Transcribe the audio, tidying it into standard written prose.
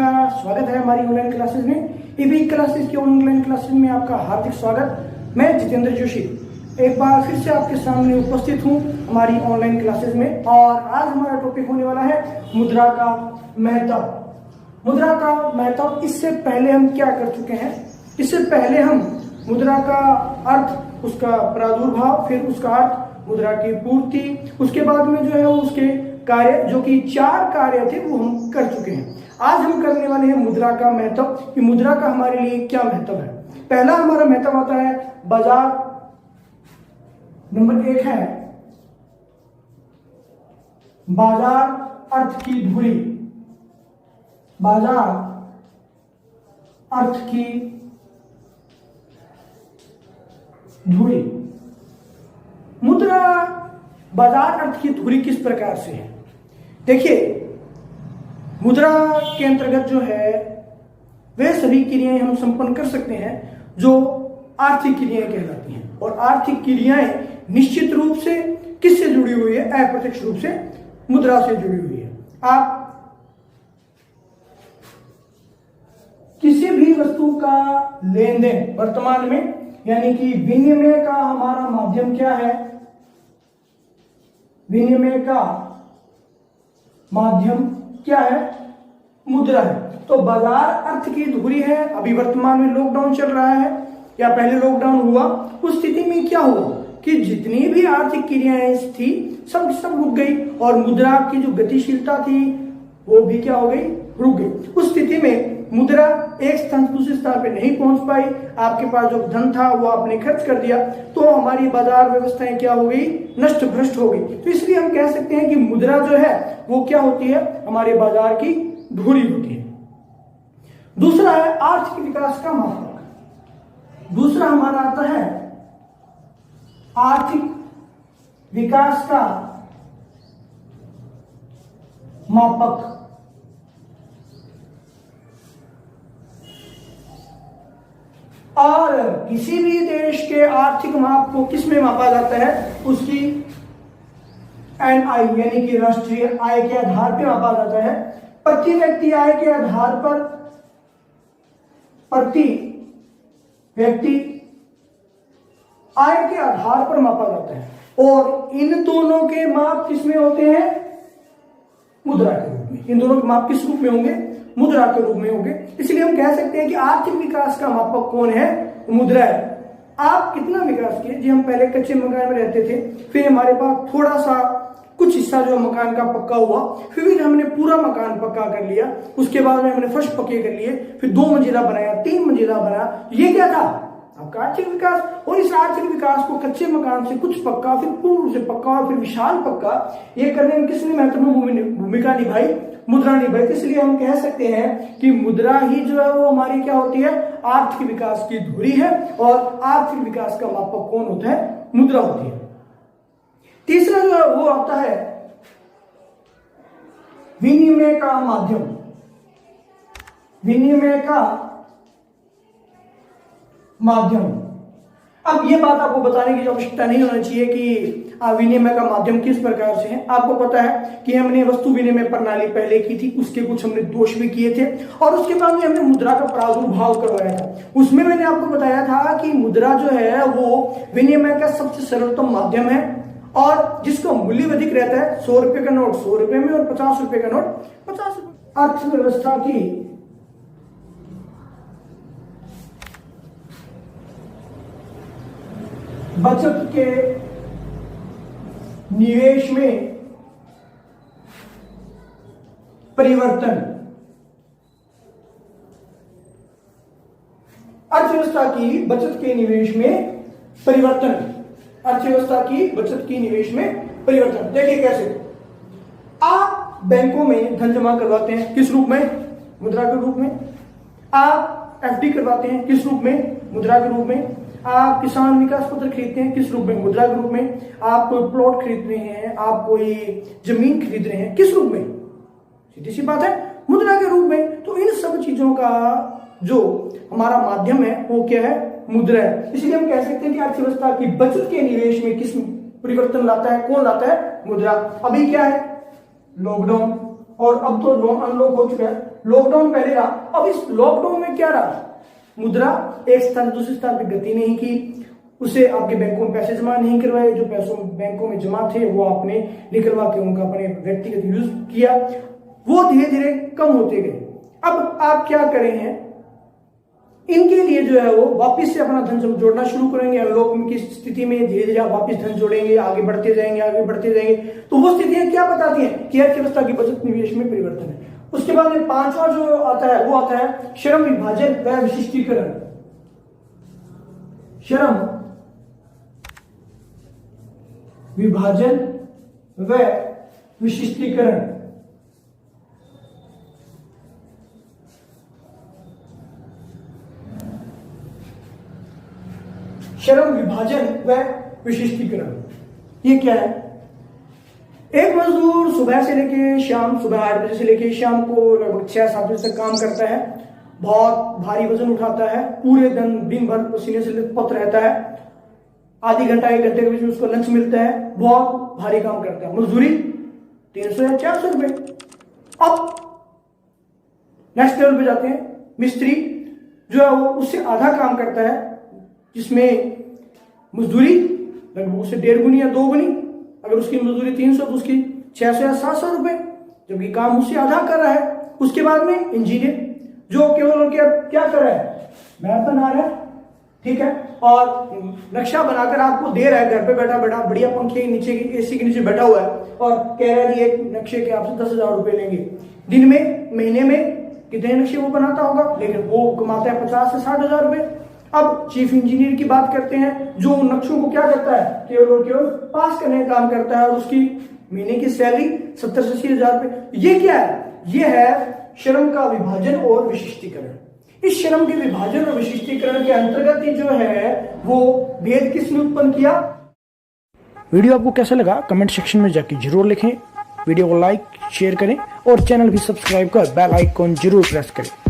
का स्वागत है हमारी ऑनलाइन क्लासेस में। ईबी क्लासेस की ऑनलाइन क्लासेस में आपका हार्दिक स्वागत। मैं जितेंद्र जोशी एक बार फिर से आपके सामने उपस्थित हूं हमारी ऑनलाइन क्लासेस में, और आज हमारा टॉपिक होने वाला है मुद्रा का महत्व। मुद्रा का महत्व, इससे पहले हम क्या कर चुके हैं? इससे पहले हम मुद्रा का अर्थ, उसका प्रादुर्भाव, फिर उसका अर्थ, मुद्रा की पूर्ति, उसके बाद में जो है वो उसके कार्य, जो कि 4 कार्य थे, वो हम कर चुके हैं। आज हम करने वाले हैं मुद्रा का महत्व, कि मुद्रा का हमारे लिए क्या महत्व है। पहला हमारा महत्व आता है बाजार। नंबर 1 है बाजार अर्थ की धुरी। बाजार अर्थ की धुरी। मुद्रा बाजार अर्थ की धुरी किस प्रकार से है? देखिए, मुद्रा के अंतर्गत जो है वे सभी क्रियाएं हम संपन्न कर सकते हैं जो आर्थिक क्रियाएं कहलाती हैं। और आर्थिक क्रियाएं निश्चित रूप से किससे जुड़ी हुई है? अप्रत्यक्ष रूप से मुद्रा से जुड़ी हुई है। आप किसी भी वस्तु का लेन देन वर्तमान में, यानी कि विनिमय का हमारा माध्यम क्या है? विनिमय का माध्यम क्या है? मुद्रा है। तो बाजार अर्थ की धुरी है। अभी वर्तमान में लॉकडाउन चल रहा है या पहले लॉकडाउन हुआ, उस स्थिति में क्या हुआ कि जितनी भी आर्थिक क्रियाएं थी सब रुक गई, और मुद्रा की जो गतिशीलता थी वो भी क्या हो गई? रुक गई। उस स्थिति में मुद्रा एक स्थान से दूसरे स्थान पे नहीं पहुंच पाई। आपके पास जो धन था वो आपने खर्च कर दिया, तो हमारी बाजार व्यवस्थाएं क्या हो गई? नष्ट भ्रष्ट हो गई। तो इसलिए हम कह सकते हैं कि मुद्रा जो है वो क्या होती है? हमारे बाजार की धुरी होती है। दूसरा है आर्थिक विकास का मापक। दूसरा हमारा आता है आर्थिक विकास का मापक। और किसी भी देश के आर्थिक माप को किस में मापा जाता है? उसकी एनआई यानी कि राष्ट्रीय आय के आधार पर मापा जाता है। प्रति व्यक्ति आय के आधार पर, प्रति व्यक्ति आय के आधार पर मापा जाता है। और इन दोनों के माप किस में होते हैं? मुद्रा के रूप में। इन दोनों के माप किस रूप में होंगे? मुद्रा के रूप में होंगे। इसलिए हम कह सकते हैं कि आर्थिक विकास का मापक कौन है? मुद्रा है। आप कितना विकास किए? जी, हम पहले कच्चे मकान में रहते थे, फिर हमारे पास थोड़ा सा कुछ हिस्सा जो मकान का पक्का हुआ, फिर हमने पूरा मकान पक्का कर लिया, उसके बाद में हमने फर्श पक्के कर लिए, फिर 2 मंजिला बनाया, 3 मंजिला बनाया। ये क्या था? आपका आर्थिक विकास। और इस आर्थिक विकास को कच्चे मकान से कुछ पक्का, फिर पूर्ण रूप से पक्का, और फिर विशाल पक्का, ये करने में किसने महत्वपूर्ण भूमिका निभाई? मुद्रा निभाई। इसलिए हम कह सकते हैं कि मुद्रा ही जो है वो हमारी क्या होती है? आर्थिक विकास की धुरी है। और आर्थिक विकास का मापक कौन होता है? मुद्रा होती है। तीसरा जो है वो आता है विनिमय का माध्यम। विनिमय का माध्यम। अब ये बात आपको बताने की आवश्यकता नहीं होना चाहिए कि विनिमय का माध्यम किस प्रकार से है। आपको पता है कि हमने वस्तु विनिमय प्रणाली पहले की थी, उसके कुछ हमने दोष भी किए थे, और उसके बाद में हमने मुद्रा का प्रादुर्भाव करवाया था। उसमें मैंने आपको बताया था कि मुद्रा जो है वो विनिमय का सबसे सरलतम माध्यम है, और जिसका मूल्य अधिक रहता है। 100 रुपए का नोट 100 रुपए में, और 50 रुपए का नोट 50 रुपए। अर्थव्यवस्था की बचत के निवेश में परिवर्तन। अर्थव्यवस्था की बचत के निवेश में परिवर्तन। अर्थव्यवस्था की बचत की निवेश में परिवर्तन। देखिए कैसे? आप बैंकों में धन जमा करवाते हैं, किस रूप में? मुद्रा के रूप में। आप एफडी करवाते हैं, किस रूप में? मुद्रा के रूप में। आप किसान विकास पत्र खरीदते हैं, किस रूप में? मुद्रा के रूप में। आप कोई प्लॉट खरीद रहे हैं, आप कोई जमीन खरीद रहे हैं, किस रूप में? सीधी सी बात है, मुद्रा के रूप में। तो इन सब चीजों का जो हमारा माध्यम है वो क्या है? मुद्रा है। इसलिए हम कह सकते हैं कि अर्थव्यवस्था की बचत के निवेश में किस परिवर्तन लाता है? कौन लाता है? मुद्रा। अभी क्या है? लॉकडाउन, और अब तो अनलॉक हो चुका है। लॉकडाउन पहले रहा, अब इस लॉकडाउन में क्या रहा, मुद्रा एक स्थान दूसरे स्थान पर गति नहीं की, उसे आपके बैंकों में पैसे जमा नहीं करवाए, जो पैसों बैंकों में जमा थे वो आपने निकलवा के उनका अपने व्यक्तिगत यूज किया, वो धीरे धीरे कम होते गए। अब आप क्या करें हैं, इनके लिए जो है वो वापस से अपना धन जोड़ना शुरू करेंगे। अनलॉक की स्थिति में धीरे धीरे आप वापस धन जोड़ेंगे, आगे बढ़ते जाएंगे, आगे बढ़ते जाएंगे। तो वो स्थितियां क्या बताती हैं कि अर्थव्यवस्था की बचत निवेश में परिवर्तन है। उसके बाद में पांचवा जो आता है वो आता है श्रम विभाजन व विशिष्टीकरण। श्रम विभाजन व विशिष्टीकरण। श्रम विभाजन व विशिष्टीकरण ये क्या है? एक मजदूर सुबह से लेके शाम, सुबह 8 बजे से लेके शाम को लगभग 6-7 बजे तक काम करता है, बहुत भारी वजन उठाता है, पूरे दिन भर पसीने से लथपथ रहता है, आधी घंटा 1 घंटे के बीच में उसको लंच मिलता है, बहुत भारी काम करता है, मजदूरी 300 या 400 रुपए। अब नेक्स्ट लेवल पे जाते हैं, मिस्त्री जो है वो उससे आधा काम करता है, जिसमें मजदूरी लगभग उससे 1.5 गुनी या 2 गुनी। अगर उसकी मजदूरी 300 तो उसकी 600 या 700 रुपए, जबकि काम उससे आधा कर रहा है। उसके बाद में इंजीनियर जो केवल क्या कर रहा है, मैप बना रहा है, ठीक है, और नक्शा बनाकर आपको दे रहा है, घर पे बैठा बैठा बढ़िया पंखे के नीचे, एसी के नीचे बैठा हुआ है और कह रहा है एक नक्शे के आपसे 10,000 रुपए लेंगे। दिन में, महीने में कितने नक्शे वो बनाता होगा, लेकिन वो कमाता है 50 से 60,000 रुपए। अब चीफ इंजीनियर की बात करते हैं, जो नक्शों को क्या करता है, केवल और केवल पास करने का काम करता है, और उसकी महीने की सैलरी 70 से 80,000 रुपए। ये क्या है? ये है श्रम का विभाजन और विशिष्टीकरण। इस श्रम के विभाजन और विशिष्टीकरण के अंतर्गत ही जो है वो भेद किसने उत्पन्न किया। वीडियो आपको कैसा लगा कमेंट सेक्शन में जाके जरूर लिखें, वीडियो को लाइक शेयर करें और चैनल भी सब्सक्राइब कर बेल आइकॉन जरूर प्रेस करें।